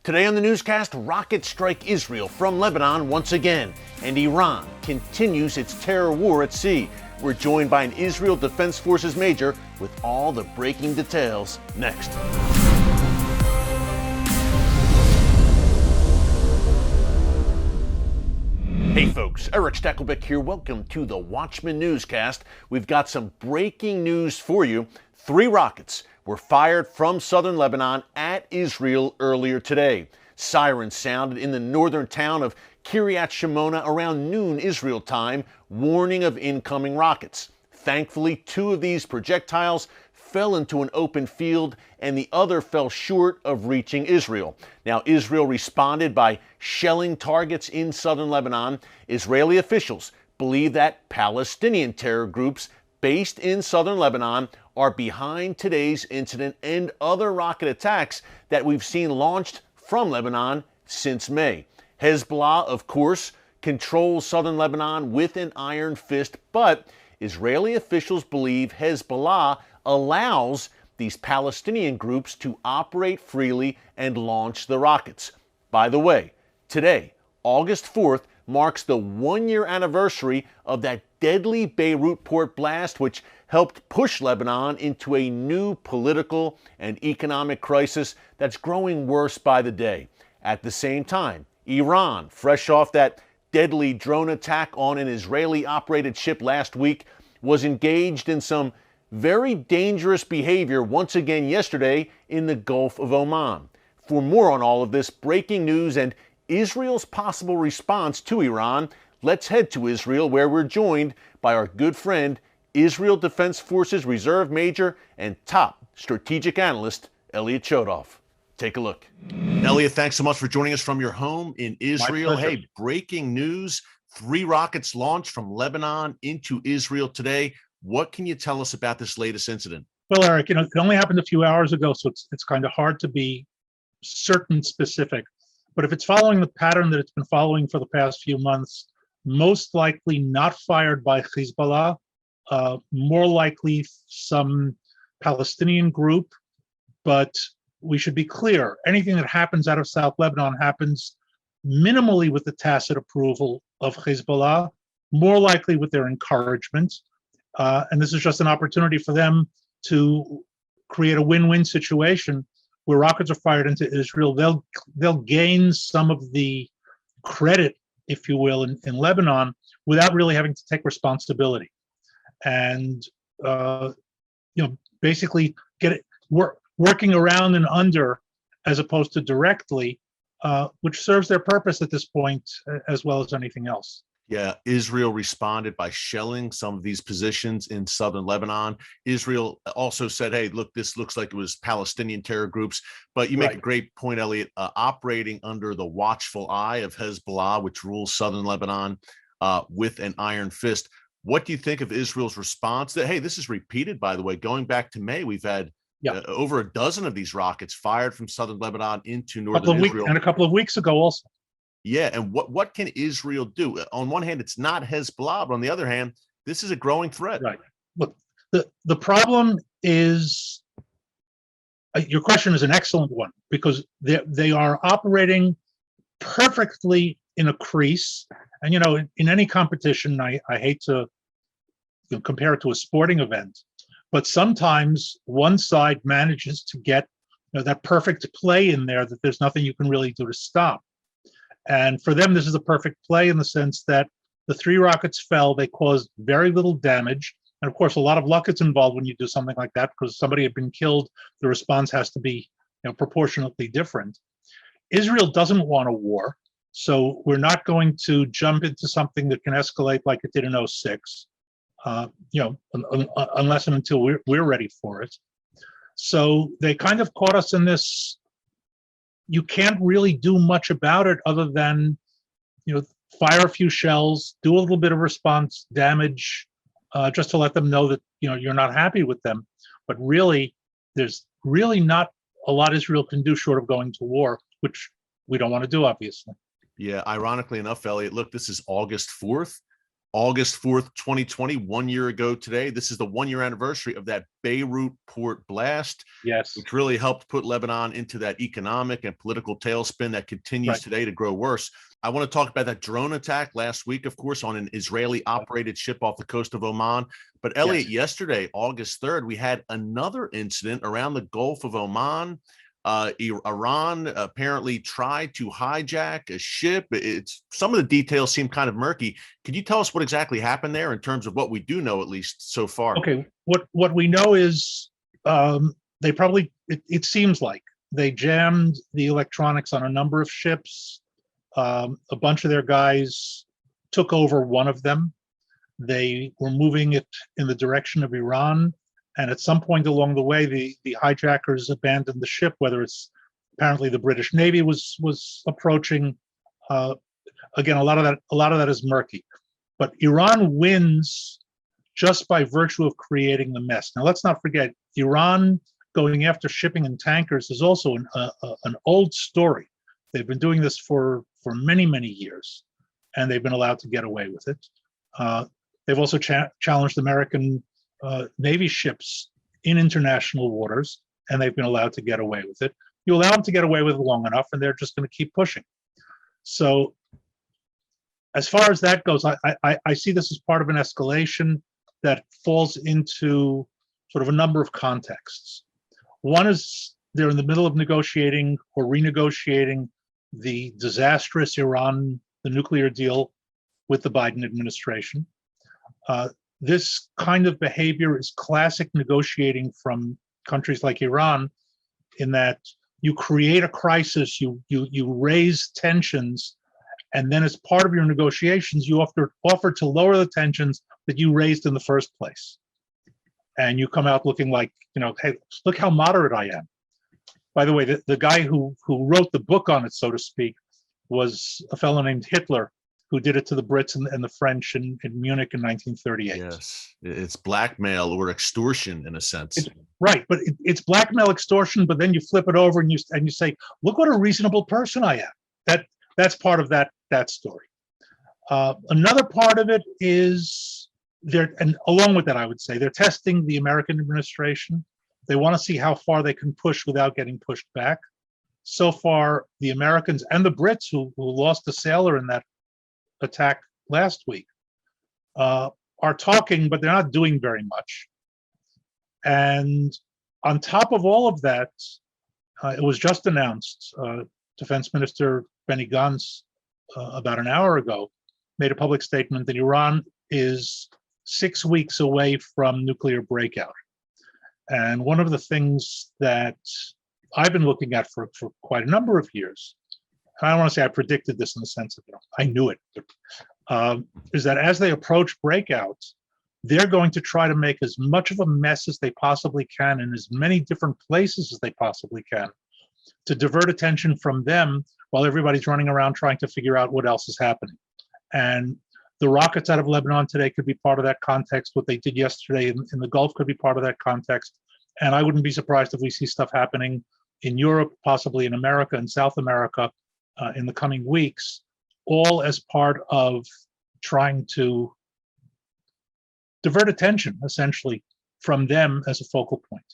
Today on the newscast, rockets strike Israel from Lebanon once again, and Iran continues its terror war at sea. We're joined by an Israel Defense Forces major with all the breaking details next. Hey folks, Erick Stakelbeck here. Welcome to the Watchman Newscast. We've got some breaking news for you. 3 rockets were fired from southern Lebanon at Israel earlier today. Sirens sounded in the northern town of Kiryat Shimona around noon Israel time, warning of incoming rockets. Thankfully, 2 of these projectiles fell into an open field and the other fell short of reaching Israel. Now, Israel responded by shelling targets in southern Lebanon. Israeli officials believe that Palestinian terror groups based in southern Lebanon are behind today's incident and other rocket attacks that we've seen launched from Lebanon since May. Hezbollah, of course, controls southern Lebanon with an iron fist, but Israeli officials believe Hezbollah allows these Palestinian groups to operate freely and launch the rockets. By the way, today, August 4th, marks the 1-year anniversary of that deadly Beirut port blast, which helped push Lebanon into a new political and economic crisis that's growing worse by the day. At the same time, Iran, fresh off that deadly drone attack on an Israeli-operated ship last week, was engaged in some very dangerous behavior once again yesterday in the Gulf of Oman. For more on all of this breaking news and Israel's possible response to Iran, let's head to Israel, where we're joined by our good friend, Israel Defense Forces Reserve Major and top strategic analyst, Elliot Chodoff. Take a look. Elliot, thanks so much for joining us from your home in Israel. Hey, breaking news, 3 rockets launched from Lebanon into Israel today. What can you tell us about this latest incident? Well, Eric, it only happened a few hours ago, so it's kind of hard to be certain specific. But if it's following the pattern that it's been following for the past few months, most likely not fired by Hezbollah, more likely some Palestinian group. But we should be clear, anything that happens out of South Lebanon happens minimally with the tacit approval of Hezbollah, more likely with their encouragement. And this is just an opportunity for them to create a win-win situation where rockets are fired into Israel. They'll gain some of the credit, if you will, in Lebanon without really having to take responsibility, and basically get it working around and under as opposed to directly, which serves their purpose at this point as well as anything else. Yeah, Israel responded by shelling some of these positions in southern Lebanon. Israel also said, hey, look, this looks like it was Palestinian terror groups. But you make a great point, Elliot, operating under the watchful eye of Hezbollah, which rules southern Lebanon with an iron fist. What do you think of Israel's response? That, hey, this is repeated, by the way. Going back to May, we've had over a dozen of these rockets fired from southern Lebanon into northern Israel. And a couple of weeks ago also. Yeah, and what can Israel do? On one hand, it's not Hezbollah, but on the other hand, this is a growing threat. Right. Look, the problem is, your question is an excellent one, because they are operating perfectly in a crease. And, in any competition, I hate to compare it to a sporting event, but sometimes one side manages to get that perfect play in there that there's nothing you can really do to stop. And for them, this is a perfect play in the sense that the 3 rockets fell. They caused very little damage. And of course, a lot of luck is involved when you do something like that, because somebody had been killed. The response has to be proportionately different. Israel doesn't want a war. So we're not going to jump into something that can escalate like it did in 2006, unless and until we're ready for it. So they kind of caught us in this. You can't really do much about it other than, fire a few shells, do a little bit of response damage, just to let them know that, you're not happy with them. But really, there's really not a lot Israel can do short of going to war, which we don't want to do, obviously. Yeah, ironically enough, Elliot, look, this is August 4th. August 4th, 2020, 1 year ago today. This is the 1 year anniversary of that Beirut port blast, Yes. which really helped put Lebanon into that economic and political tailspin that continues today to grow worse. I want to talk about that drone attack last week, of course, on an Israeli operated ship off the coast of Oman. But Elliot, yesterday, August 3rd, we had another incident around the Gulf of Oman. Iran apparently tried to hijack a ship. It's some of the details seem kind of murky. Could you tell us what exactly happened there in terms of what we do know, at least so far? Okay, what we know is they probably, it seems like they jammed the electronics on a number of ships. A bunch of their guys took over one of them. They were moving it in the direction of Iran. And at some point along the way, the hijackers abandoned the ship, whether it's apparently the British Navy was approaching. Again, a lot of that is murky. But Iran wins just by virtue of creating the mess. Now, let's not forget, Iran going after shipping and tankers is also an old story. They've been doing this for many, many years, and they've been allowed to get away with it. They've also challenged American Navy ships in international waters, and they've been allowed to get away with it. You allow them to get away with it long enough, and they're just going to keep pushing. So as far as that goes, I see this as part of an escalation that falls into sort of a number of contexts. One is they're in the middle of negotiating or renegotiating the disastrous the nuclear deal with the Biden administration. This kind of behavior is classic negotiating from countries like Iran, in that you create a crisis, you raise tensions, and then as part of your negotiations, you offer to lower the tensions that you raised in the first place. And you come out looking like, hey, look how moderate I am. By the way, the guy who wrote the book on it, so to speak, was a fellow named Hitler, who did it to the Brits and the French in Munich in 1938. Yes, it's blackmail or extortion in a sense. Right, but it's blackmail, extortion, but then you flip it over and you say, look what a reasonable person I am. That's part of that story. Another part of it is and along with that, I would say, they're testing the American administration. They want to see how far they can push without getting pushed back. So far, the Americans and the Brits, who lost a sailor in that attack last week, are talking, but they're not doing very much. And on top of all of that, it was just announced, Defense Minister Benny Gantz, about an hour ago, made a public statement that Iran is 6 weeks away from nuclear breakout. And one of the things that I've been looking at for quite a number of years, and I don't want to say I predicted this in the sense of, I knew it, is that as they approach breakout, they're going to try to make as much of a mess as they possibly can in as many different places as they possibly can to divert attention from them while everybody's running around trying to figure out what else is happening. And the rockets out of Lebanon today could be part of that context. What they did yesterday in the Gulf could be part of that context. And I wouldn't be surprised if we see stuff happening in Europe, possibly in America and South America in the coming weeks, all as part of trying to divert attention, essentially, from them as a focal point.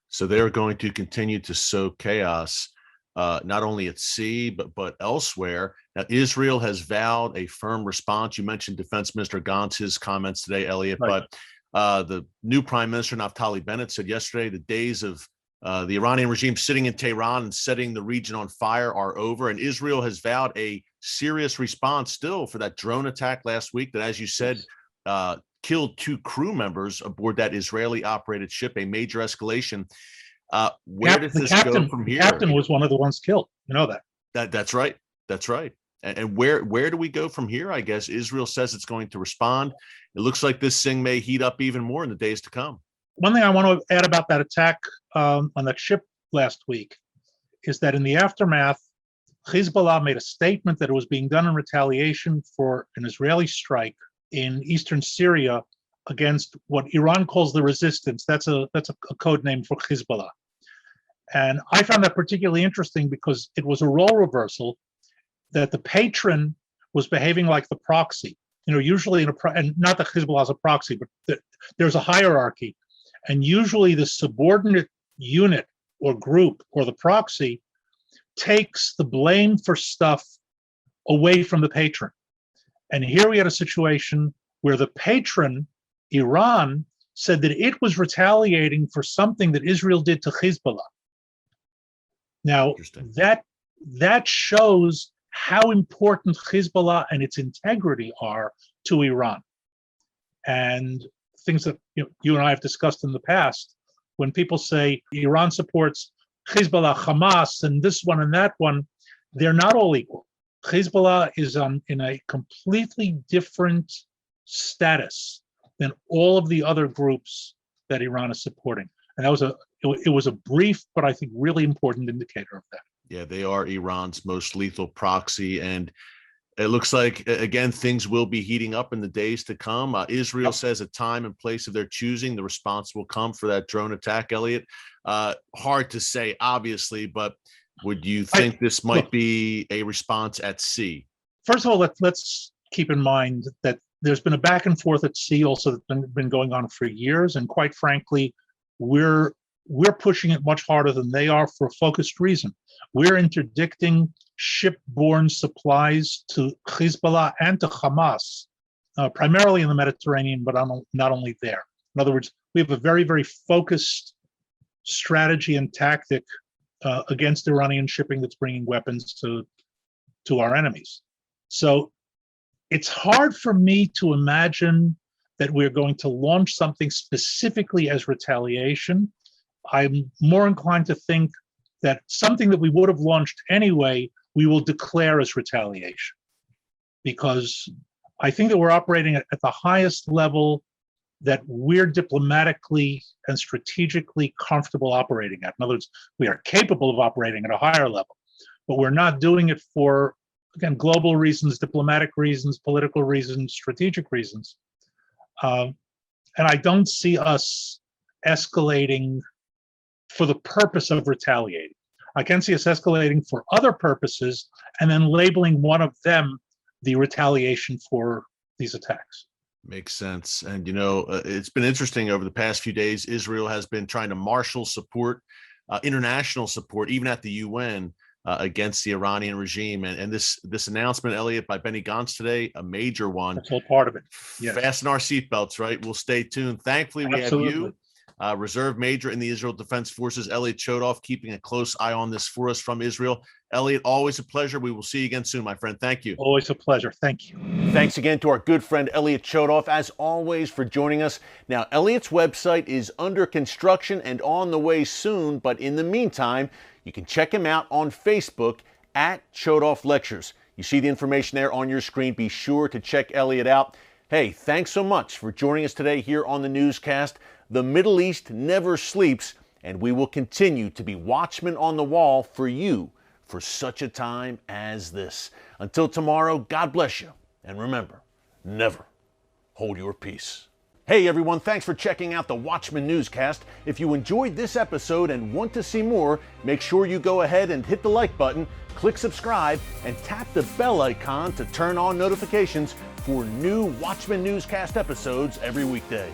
So they're going to continue to sow chaos, not only at sea, but elsewhere. Now, Israel has vowed a firm response. You mentioned Defense Minister Gantz's comments today, Elliot, Right. But the new Prime Minister, Naftali Bennett, said yesterday the days of the Iranian regime sitting in Tehran and setting the region on fire are over. And Israel has vowed a serious response still for that drone attack last week that, as you said, killed 2 crew members aboard that Israeli-operated ship, a major escalation. Where does this go from here? The captain was one of the ones killed. You know that. That's right. That's right. And where do we go from here? I guess Israel says it's going to respond. It looks like this thing may heat up even more in the days to come. One thing I want to add about that attack on that ship last week is that in the aftermath, Hezbollah made a statement that it was being done in retaliation for an Israeli strike in eastern Syria against what Iran calls the resistance. That's a code name for Hezbollah. And I found that particularly interesting because it was a role reversal, that the patron was behaving like the proxy. usually and not that Hezbollah is a proxy, but there's a hierarchy, and usually the subordinate unit or group or the proxy takes the blame for stuff away from the patron. And here we had a situation where the patron, Iran, said that it was retaliating for something that Israel did to Hezbollah. Now, that shows how important Hezbollah and its integrity are to Iran. And things that you and I have discussed in the past, when people say Iran supports Hezbollah, Hamas, and this one and that one, they're not all equal. Hezbollah is in a completely different status than all of the other groups that Iran is supporting. And it was a brief, but I think really important indicator of that. Yeah, they are Iran's most lethal proxy. And it looks like, again, things will be heating up in the days to come. Israel says a time and place of their choosing, the response will come for that drone attack, Elliot. Hard to say, obviously, but would you think this might be a response at sea? First of all, let's keep in mind that there's been a back and forth at sea also that's been going on for years. And quite frankly, we're pushing it much harder than they are for a focused reason. We're interdicting shipborne supplies to Hezbollah and to Hamas, primarily in the Mediterranean, but not only there. In other words, we have a very, very focused strategy and tactic against Iranian shipping that's bringing weapons to our enemies. So it's hard for me to imagine that we're going to launch something specifically as retaliation. I'm more inclined to think that something that we would have launched anyway, we will declare as retaliation. Because I think that we're operating at the highest level that we're diplomatically and strategically comfortable operating at. In other words, we are capable of operating at a higher level, but we're not doing it for, again, global reasons, diplomatic reasons, political reasons, strategic reasons. And I don't see us escalating for the purpose of retaliating. I can see us escalating for other purposes and then labeling one of them the retaliation for these attacks. Makes sense. And, it's been interesting over the past few days. Israel has been trying to marshal support, international support, even at the UN, against the Iranian regime. And this announcement, Elliot, by Benny Gantz today, a major one. That's all part of it. Yes. Fasten our seatbelts, right? We'll stay tuned. Thankfully, we have you, Reserve Major in the Israel Defense Forces, Elliot Chodoff, keeping a close eye on this for us from Israel. Elliot, always a pleasure. We will see you again soon, my friend. Thank you. Always a pleasure. Thank you. Thanks again to our good friend Elliot Chodoff, as always, for joining us. Now, Elliot's website is under construction and on the way soon, but in the meantime, you can check him out on Facebook at Chodoff Lectures. You see the information there on your screen. Be sure to check Elliot out. Hey, thanks so much for joining us today here on the newscast. The Middle East never sleeps, and we will continue to be watchmen on the wall for you for such a time as this. Until tomorrow, God bless you, and remember, never hold your peace. Hey everyone, thanks for checking out the Watchman Newscast. If you enjoyed this episode and want to see more, make sure you go ahead and hit the like button, click subscribe, and tap the bell icon to turn on notifications for new Watchman Newscast episodes every weekday.